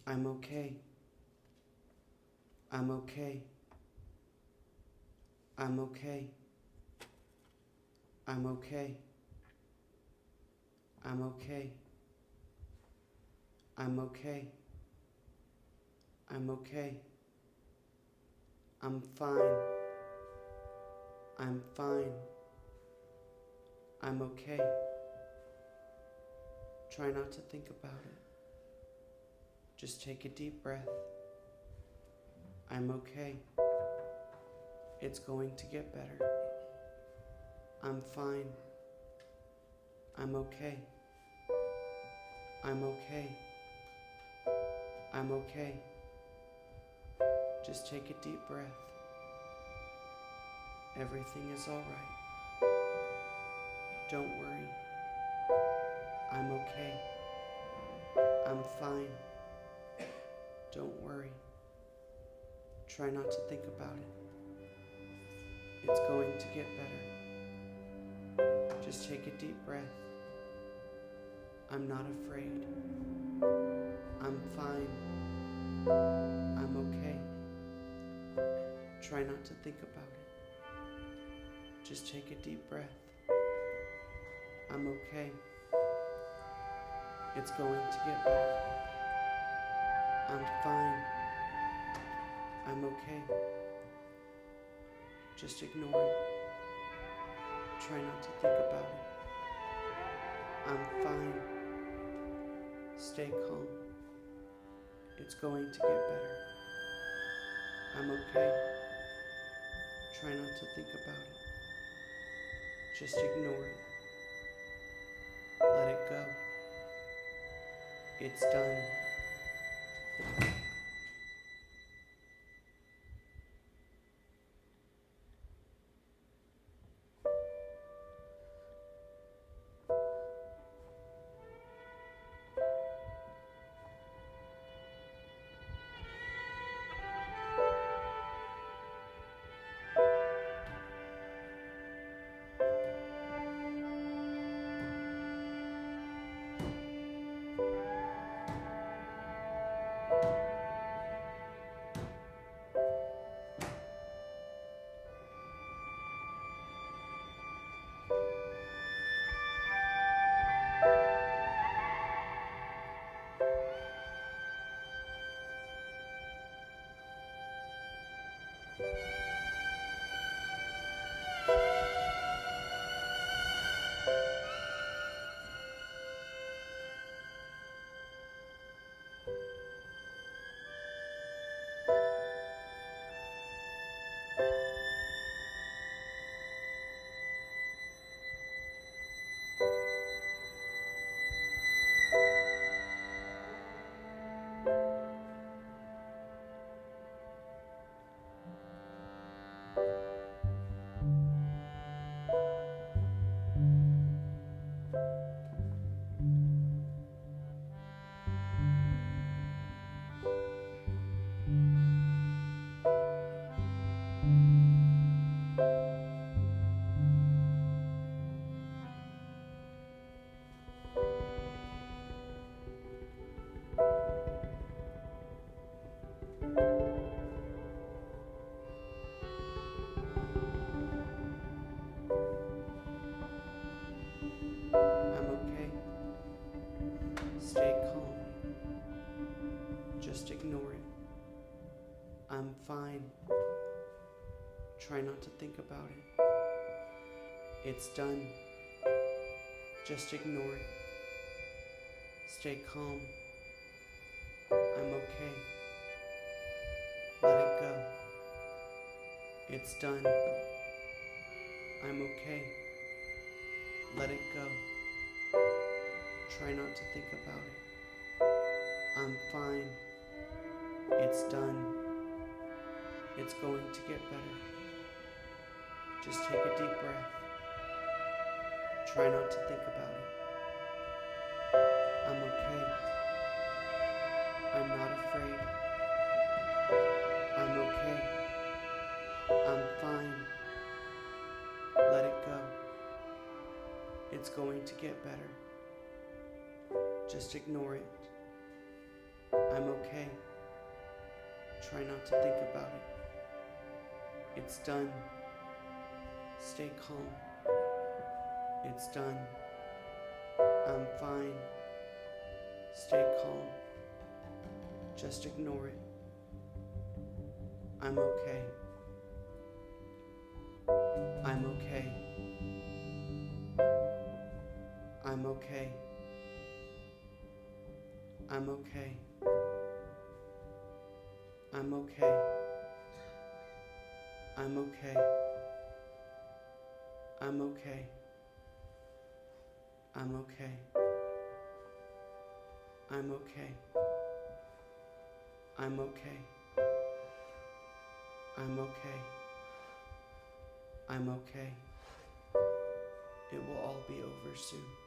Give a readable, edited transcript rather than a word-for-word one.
I'm okay. I'm okay. I'm okay. I'm okay. I'm okay. I'm okay. I'm okay. I'm fine. I'm fine. I'm okay. Try not to think about it. Just take a deep breath. I'm okay. It's going to get better. I'm fine. I'm okay. I'm okay. I'm okay. Just take a deep breath. Everything is all right. Don't worry. I'm okay. I'm fine. Don't worry. Try not to think about it. It's going to get better. Just take a deep breath. I'm not afraid. I'm fine. I'm okay. Try not to think about it. Just take a deep breath. I'm okay. It's going to get better. I'm fine. I'm okay. Just ignore it. Try not to think about it. I'm fine. Stay calm. It's going to get better. I'm okay. Try not to think about it. Just ignore it. Let it go. It's done. I'm okay. Stay calm. Just ignore it. I'm fine. Try not to think about it. It's done. Just ignore it. Stay calm. I'm okay. Let it go. It's done. I'm okay. Let it go. Try not to think about it. I'm fine. It's done. It's going to get better. Just take a deep breath. Try not to think about it. I'm okay. I'm not afraid. I'm okay. I'm fine. Let it go. It's going to get better. Just ignore it. I'm okay. Try not to think about it. It's done. Stay calm. It's done. I'm fine. Stay calm. Just ignore it. I'm okay. I'm okay. I'm okay. I'm okay. I'm okay. I'm okay. I'm okay. I'm okay. I'm okay. I'm okay. I'm okay. I'm okay. It will all be over soon.